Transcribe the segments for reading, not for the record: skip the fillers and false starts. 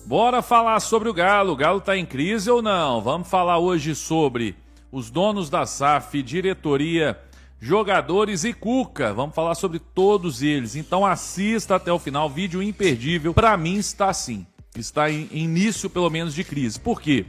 Bora falar sobre o Galo. O Galo tá em crise ou não? Vamos falar hoje sobre os donos da SAF, diretoria, jogadores e Cuca. Vamos falar sobre todos eles. Então assista até o final, vídeo imperdível. Pra mim está assim. Está em início, pelo menos, de crise. Por quê?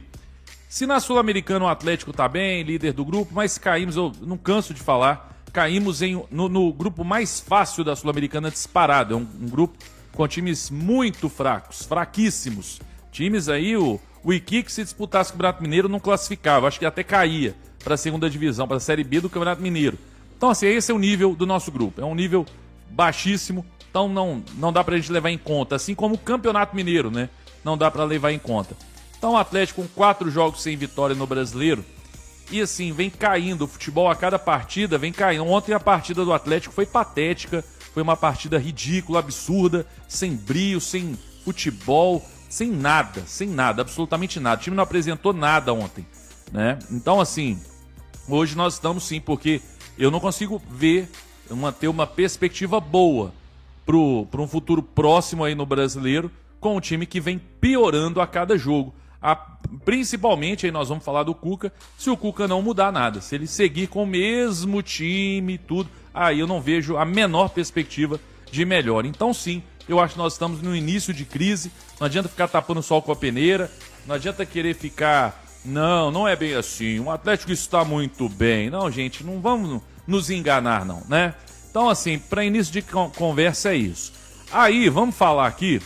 Se na Sul-Americana o Atlético tá bem, líder do grupo, mas caímos, eu não canso de falar, caímos no grupo mais fácil da Sul-Americana disparado. É um grupo com times muito fracos, fraquíssimos. Times aí, o Iquique, se disputasse com o Campeonato Mineiro, não classificava. Acho que até caía para a segunda divisão, para a Série B do Campeonato Mineiro. Então, assim, esse é o nível do nosso grupo. É um nível baixíssimo, então não dá para a gente levar em conta. Assim como o Campeonato Mineiro, né? Não dá para levar em conta. Então, o Atlético com 4 jogos sem vitória no Brasileiro. E assim, vem caindo. O futebol a cada partida vem caindo. Ontem a partida do Atlético foi patética. Foi uma partida ridícula, absurda, sem brio, sem futebol, sem nada, absolutamente nada. O time não apresentou nada ontem, né? Então, assim, hoje nós estamos sim, porque eu não consigo ter uma perspectiva boa para um futuro próximo aí no Brasileiro, com um time que vem piorando a cada jogo. Principalmente, aí nós vamos falar do Cuca, se o Cuca não mudar nada, se ele seguir com o mesmo time e tudo, aí eu não vejo a menor perspectiva de melhora. Então sim, eu acho que nós estamos no início de crise, não adianta ficar tapando o sol com a peneira, não adianta querer ficar, não é bem assim, o Atlético está muito bem, não gente, não vamos nos enganar não, né? Então assim, para início de conversa é isso. Aí, vamos falar aqui,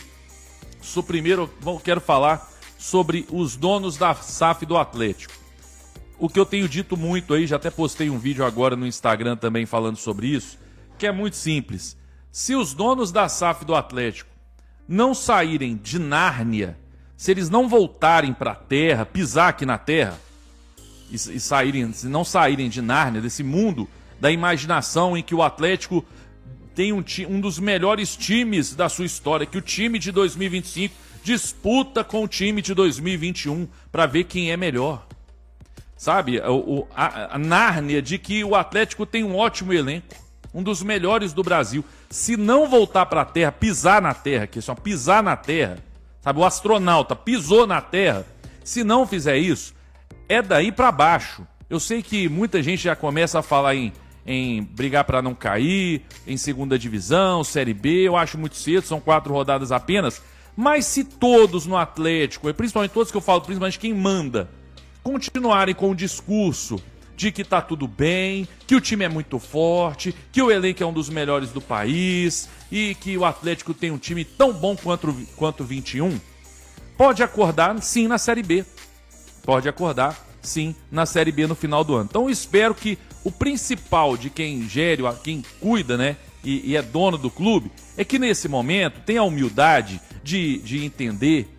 primeiro eu quero falar sobre os donos da SAF do Atlético. O que eu tenho dito muito aí, já até postei um vídeo agora no Instagram também falando sobre isso, que é muito simples. Se os donos da SAF do Atlético não saírem de Nárnia, se eles não voltarem para a terra, pisar aqui na terra, se não saírem de Nárnia, desse mundo da imaginação em que o Atlético tem um dos melhores times da sua história, que o time de 2025 disputa com o time de 2021 para ver quem é melhor. Sabe, a Nárnia de que o Atlético tem um ótimo elenco, um dos melhores do Brasil. Se não voltar para a terra, pisar na terra, que é só pisar na terra, sabe, o astronauta pisou na terra, se não fizer isso, é daí para baixo. Eu sei que muita gente já começa a falar em brigar para não cair, em segunda divisão, Série B, eu acho muito cedo, são 4 rodadas apenas, mas se todos no Atlético, e principalmente todos que eu falo, principalmente quem manda, continuarem com o discurso de que tá tudo bem, que o time é muito forte, que o elenco é um dos melhores do país e que o Atlético tem um time tão bom quanto o 21, pode acordar sim na Série B. Pode acordar sim na Série B no final do ano. Então eu espero que o principal de quem gere, quem cuida, né, e é dono do clube, é que nesse momento tenha a humildade de entender,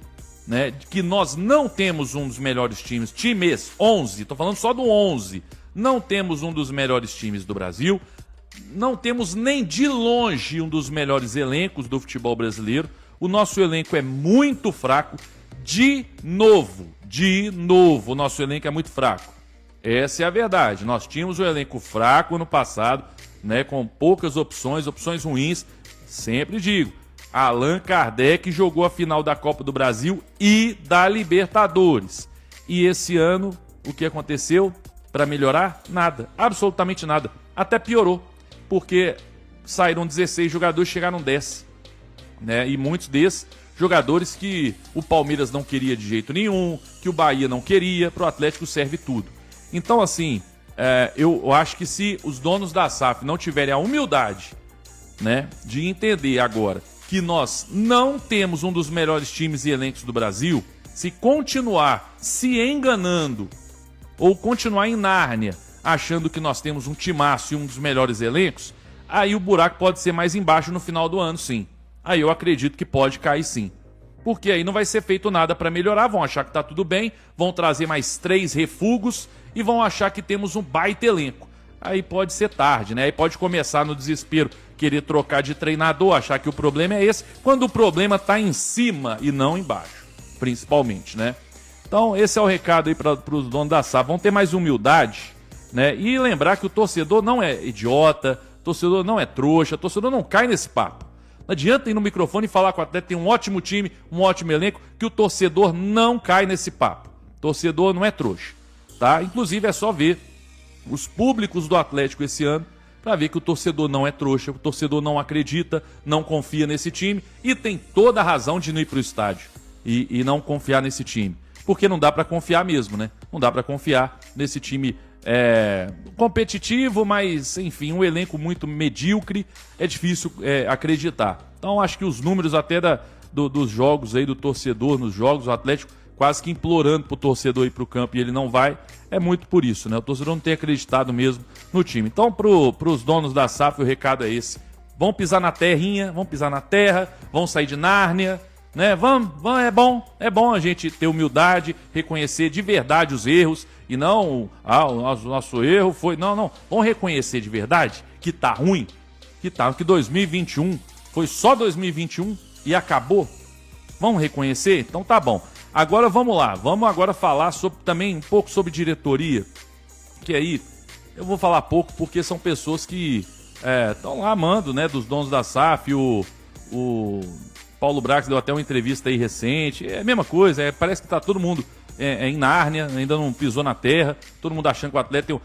né, que nós não temos um dos melhores times, 11, tô falando só do 11, não temos um dos melhores times do Brasil, não temos nem de longe um dos melhores elencos do futebol brasileiro, o nosso elenco é muito fraco, de novo, o nosso elenco é muito fraco, essa é a verdade, nós tínhamos um elenco fraco ano passado, né, com poucas opções ruins, sempre digo, Allan Kardec jogou a final da Copa do Brasil e da Libertadores. E esse ano, o que aconteceu para melhorar? Nada, absolutamente nada. Até piorou, porque saíram 16 jogadores, chegaram 10. Né? E muitos desses jogadores que o Palmeiras não queria de jeito nenhum, que o Bahia não queria, para o Atlético serve tudo. Então, assim, eu acho que se os donos da SAF não tiverem a humildade, né, de entender agora que nós não temos um dos melhores times e elencos do Brasil, se continuar se enganando ou continuar em Nárnia achando que nós temos um timaço e um dos melhores elencos, aí o buraco pode ser mais embaixo no final do ano, sim. Aí eu acredito que pode cair, sim. Porque aí não vai ser feito nada para melhorar, vão achar que está tudo bem, vão trazer mais 3 refugos e vão achar que temos um baita elenco. Aí pode ser tarde, né? Aí pode começar no desespero, querer trocar de treinador, achar que o problema é esse, quando o problema está em cima e não embaixo, principalmente, né? Então esse é o recado aí para os donos da SAF, vão ter mais humildade, né? E lembrar que o torcedor não é idiota, o torcedor não é trouxa, o torcedor não cai nesse papo. Não adianta ir no microfone e falar que o Atlético tem um ótimo time, um ótimo elenco, que o torcedor não cai nesse papo. O torcedor não é trouxa, tá? Inclusive é só ver os públicos do Atlético esse ano para ver que o torcedor não é trouxa, o torcedor não acredita, não confia nesse time e tem toda a razão de não ir para o estádio e não confiar nesse time. Porque não dá para confiar mesmo, né? Não dá para confiar nesse time competitivo, mas, enfim, um elenco muito medíocre, é difícil acreditar. Então, acho que os números até dos jogos aí, do torcedor nos jogos, o Atlético quase que implorando pro torcedor ir pro campo e ele não vai, é muito por isso, né? O torcedor não tem acreditado mesmo no time. Então, pros donos da SAF, o recado é esse. Vão pisar na terrinha, vão pisar na terra, vão sair de Nárnia, né? Vamos, é bom a gente ter humildade, reconhecer de verdade os erros e não, o nosso erro foi... Não, vamos reconhecer de verdade que tá ruim, que 2021 foi só 2021 e acabou. Vamos reconhecer? Então tá bom. Agora vamos lá, vamos agora falar também um pouco sobre diretoria, que aí eu vou falar pouco porque são pessoas que estão lá amando, né, dos donos da SAF. O Paulo Brax deu até uma entrevista aí recente, é a mesma coisa, parece que tá todo mundo em Nárnia, ainda não pisou na terra, todo mundo achando que o Atlético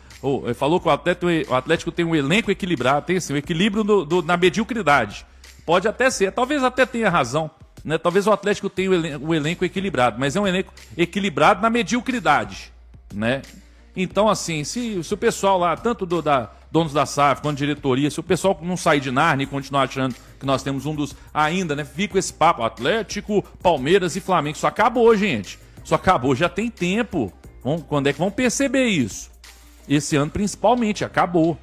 falou que o Atlético tem um elenco equilibrado, tem assim, um equilíbrio na mediocridade. Pode até ser, talvez até tenha razão, né? Talvez o Atlético tenha o elenco equilibrado, mas é um elenco equilibrado na mediocridade, né? Então, assim, se o pessoal lá, tanto donos da SAF quanto diretoria, se o pessoal não sair de Nárnia e continuar achando que nós temos um dos... Ainda, né? Fica esse papo, Atlético, Palmeiras e Flamengo. Isso acabou, gente. Isso acabou, já tem tempo. Quando é que vão perceber isso? Esse ano, principalmente, acabou.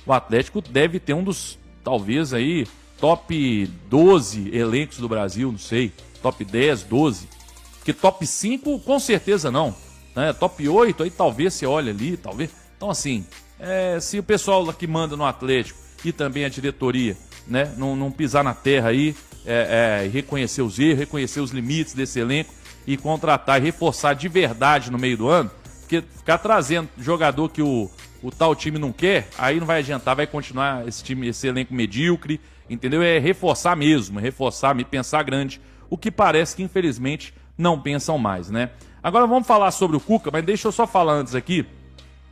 O Atlético deve ter um dos, talvez aí... top 12 elencos do Brasil, não sei, top 10, 12, porque top 5 com certeza não, né? Top 8 aí talvez você olha ali, talvez. Então assim, se o pessoal que manda no Atlético e também a diretoria, né, não pisar na terra aí, reconhecer os erros, reconhecer os limites desse elenco e contratar e reforçar de verdade no meio do ano, porque ficar trazendo jogador que o tal time não quer, aí não vai adiantar, vai continuar esse elenco medíocre, entendeu? É reforçar mesmo, pensar grande, o que parece que infelizmente não pensam mais, né? Agora vamos falar sobre o Cuca, mas deixa eu só falar antes aqui,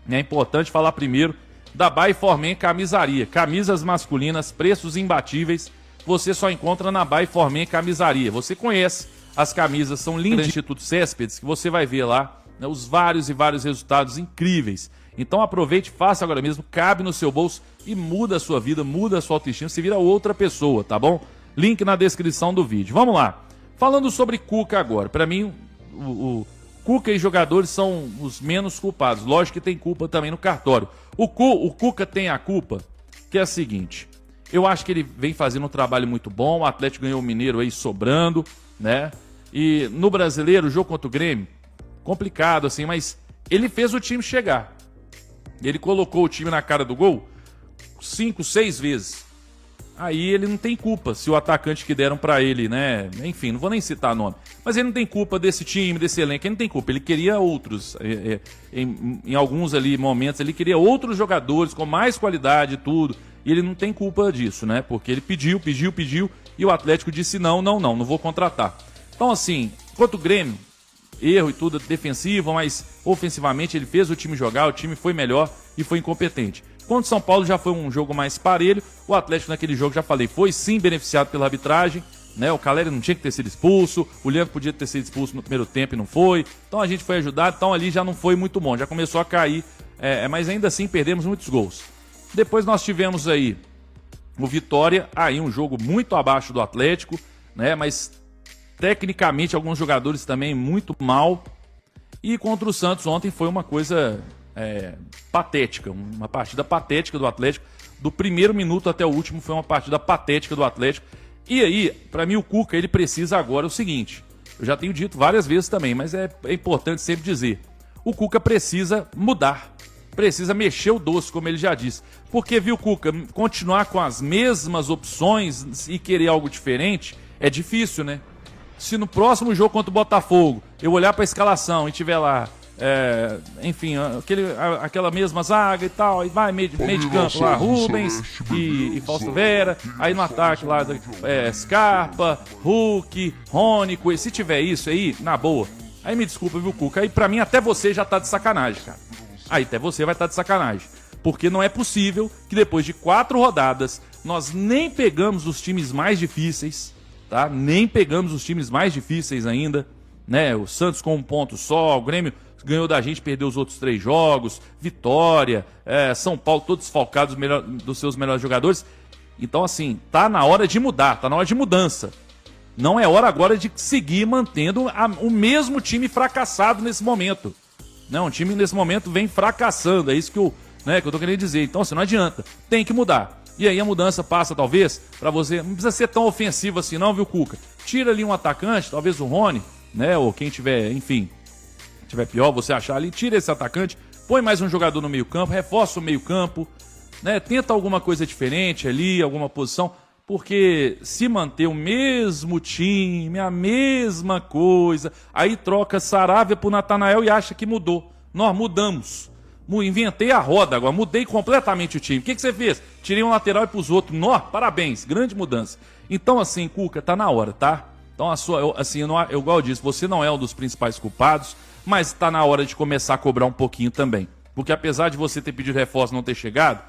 é importante falar primeiro da Bay Formen Camisaria, camisas masculinas, preços imbatíveis, você só encontra na Bay Formen Camisaria. Você conhece as camisas, são lindas do Instituto Céspedes, que você vai ver lá, né, os vários e vários resultados incríveis. Então aproveite, faça agora mesmo, cabe no seu bolso e muda a sua vida, muda a sua autoestima, se vira outra pessoa, tá bom? Link na descrição do vídeo. Vamos lá. Falando sobre Cuca agora, para mim o Cuca e jogadores são os menos culpados. Lógico que tem culpa também no cartório. O Cuca tem a culpa, que é a seguinte, eu acho que ele vem fazendo um trabalho muito bom, o Atlético ganhou o Mineiro aí sobrando, né? E no Brasileiro, o jogo contra o Grêmio, complicado assim, mas ele fez o time chegar. Ele colocou o time na cara do gol 5, 6 vezes. Aí ele não tem culpa se o atacante que deram pra ele, né? Enfim, não vou nem citar nome. Mas ele não tem culpa desse time, desse elenco. Ele não tem culpa. Ele queria outros. Em alguns ali momentos, ele queria outros jogadores com mais qualidade e tudo. E ele não tem culpa disso, né? Porque ele pediu. E o Atlético disse não vou contratar. Então, assim, quanto o Grêmio, erro e tudo defensivo, mas ofensivamente ele fez o time jogar, o time foi melhor e foi incompetente. Contra o São Paulo já foi um jogo mais parelho, o Atlético naquele jogo, já falei, foi sim beneficiado pela arbitragem, né? O Caleri não tinha que ter sido expulso, o Leandro podia ter sido expulso no primeiro tempo e não foi, então a gente foi ajudado, então ali já não foi muito bom, já começou a cair, mas ainda assim perdemos muitos gols. Depois nós tivemos aí o Vitória, aí um jogo muito abaixo do Atlético, né? Mas tecnicamente alguns jogadores também muito mal. E contra o Santos ontem foi uma coisa patética, uma partida patética do Atlético. Do primeiro minuto até o último foi uma partida patética do Atlético. E aí, para mim o Cuca, ele precisa agora o seguinte, eu já tenho dito várias vezes também, mas é importante sempre dizer, o Cuca precisa mudar, precisa mexer o doce, como ele já disse. Porque, viu, Cuca, continuar com as mesmas opções e querer algo diferente é difícil, né? Se no próximo jogo contra o Botafogo eu olhar para a escalação e tiver lá enfim, aquela mesma zaga e tal, aí vai meio de campo lá, Rubens e Fausto Vera, aí no ataque lá, Scarpa, Hulk, Rony, se tiver isso aí, na boa, aí me desculpa, viu, Cuca, aí pra mim até você já tá de sacanagem, cara, aí até você vai estar de sacanagem, porque não é possível que depois de 4 rodadas, nós nem pegamos os times mais difíceis, tá, nem pegamos os times mais difíceis ainda, né, o Santos com 1 ponto só, o Grêmio ganhou da gente, perdeu os outros 3 jogos, Vitória, São Paulo, todos desfalcados dos seus melhores jogadores. Então, assim, tá na hora de mudar, tá na hora de mudança. Não é hora agora de seguir mantendo o mesmo time fracassado nesse momento. Não, o time nesse momento vem fracassando, é isso que eu tô querendo dizer. Então, assim, não adianta, tem que mudar. E aí a mudança passa, talvez, pra você, não precisa ser tão ofensivo assim não, viu, Cuca? Tira ali um atacante, talvez o Rony, né, ou quem tiver, enfim, tiver pior, você achar ali, tira esse atacante, põe mais um jogador no meio campo, reforça o meio campo, né? Tenta alguma coisa diferente ali, alguma posição, porque se manter o mesmo time, a mesma coisa, aí troca Saravia pro Natanael e acha que mudou. Nós mudamos. Inventei a roda agora, mudei completamente o time. O que você fez? Tirei um lateral e pros outros. Nó, parabéns, grande mudança. Então assim, Cuca, tá na hora, tá? Então eu igual eu disse, você não é um dos principais culpados, mas está na hora de começar a cobrar um pouquinho também. Porque apesar de você ter pedido reforço e não ter chegado,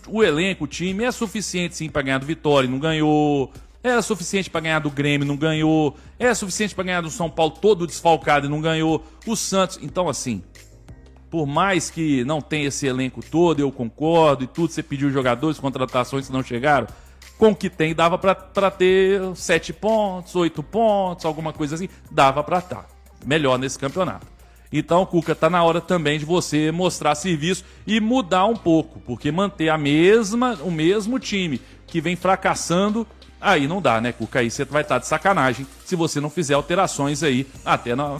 o elenco, o time é suficiente sim para ganhar do Vitória e não ganhou. É suficiente para ganhar do Grêmio, não ganhou. É suficiente para ganhar do São Paulo todo desfalcado e não ganhou. O Santos, então assim, por mais que não tenha esse elenco todo, eu concordo e tudo, você pediu jogadores, contratações que não chegaram, com o que tem dava para ter 7 pontos, 8 pontos, alguma coisa assim, dava para estar melhor nesse campeonato. Então, Cuca, tá na hora também de você mostrar serviço e mudar um pouco, porque manter o mesmo time que vem fracassando, aí não dá, né, Cuca? Aí você vai estar de sacanagem se você não fizer alterações aí, até no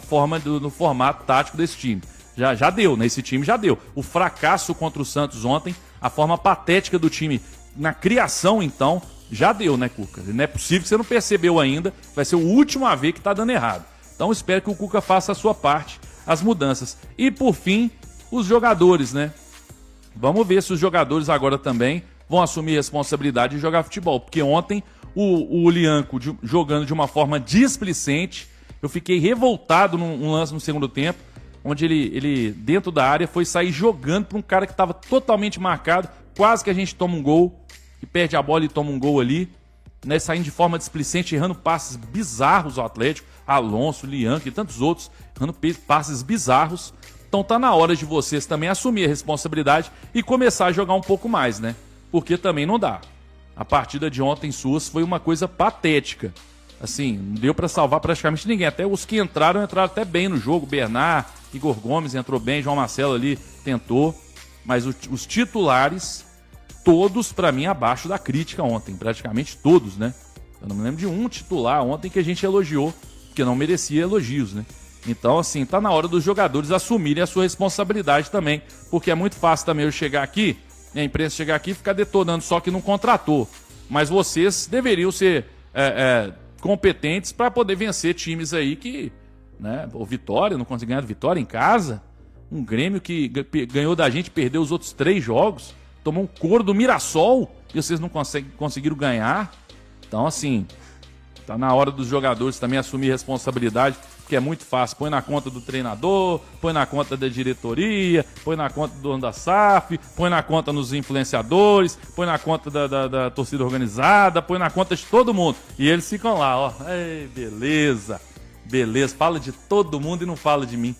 formato tático desse time. Já deu, né? Esse time já deu. O fracasso contra o Santos ontem, a forma patética do time na criação, então, já deu, né, Cuca? Não é possível que você não percebeu ainda, vai ser o último a ver que tá dando errado. Então espero que o Cuca faça a sua parte, as mudanças. E por fim, os jogadores, né? Vamos ver se os jogadores agora também vão assumir responsabilidade de jogar futebol. Porque ontem o Lianco jogando de uma forma displicente, eu fiquei revoltado num lance no segundo tempo, onde ele dentro da área foi sair jogando para um cara que estava totalmente marcado, quase que a gente toma um gol, e perde a bola e toma um gol ali, né, saindo de forma displicente, errando passes bizarros ao Atlético, Alonso, Lianco e tantos outros, errando passes bizarros. Então tá na hora de vocês também assumir a responsabilidade e começar a jogar um pouco mais, né? Porque também não dá. A partida de ontem suas foi uma coisa patética. Assim, não deu pra salvar praticamente ninguém. Até os que entraram até bem no jogo. Bernard, Igor Gomes entrou bem, João Marcelo ali tentou. Mas os titulares, todos pra mim abaixo da crítica ontem. Praticamente todos, né? Eu não me lembro de um titular ontem que a gente elogiou, porque não merecia elogios, né? Então, assim, tá na hora dos jogadores assumirem a sua responsabilidade também. Porque é muito fácil também eu chegar aqui, a imprensa chegar aqui e ficar detonando só que não contratou. Mas vocês deveriam ser competentes para poder vencer times aí que, né, o Vitória, não conseguiu ganhar do Vitória em casa, um Grêmio que ganhou da gente, perdeu os outros 3 jogos, tomou um couro do Mirassol e vocês não conseguiram ganhar. Então, assim, tá na hora dos jogadores também assumir responsabilidade, porque é muito fácil, põe na conta do treinador, põe na conta da diretoria, põe na conta do dono da SAF, põe na conta nos influenciadores, põe na conta da torcida organizada, põe na conta de todo mundo. E eles ficam lá, ó, ei, beleza, fala de todo mundo e não fala de mim.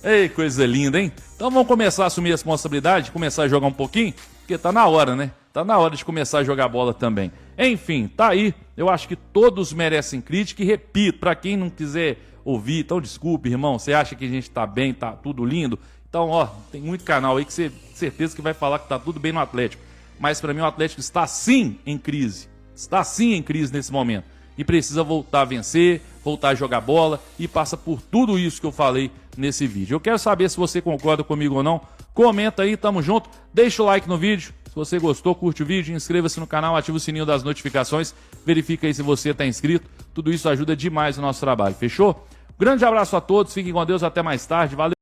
Ei, coisa linda, hein? Então vamos começar a assumir a responsabilidade, começar a jogar um pouquinho, porque tá na hora, né? Tá na hora de começar a jogar bola também. Enfim, tá aí. Eu acho que todos merecem crítica e repito, pra quem não quiser ouvir, então desculpe, irmão, você acha que a gente tá bem, tá tudo lindo? Então, ó, tem muito canal aí que você certeza que vai falar que tá tudo bem no Atlético. Mas pra mim o Atlético está sim em crise. Está sim em crise nesse momento. E precisa voltar a vencer, voltar a jogar bola e passa por tudo isso que eu falei nesse vídeo. Eu quero saber se você concorda comigo ou não. Comenta aí, tamo junto. Deixa o like no vídeo. Se você gostou, curte o vídeo, inscreva-se no canal, ativa o sininho das notificações. Verifica aí se você está inscrito. Tudo isso ajuda demais o nosso trabalho, fechou? Grande abraço a todos, fiquem com Deus, até mais tarde. Valeu.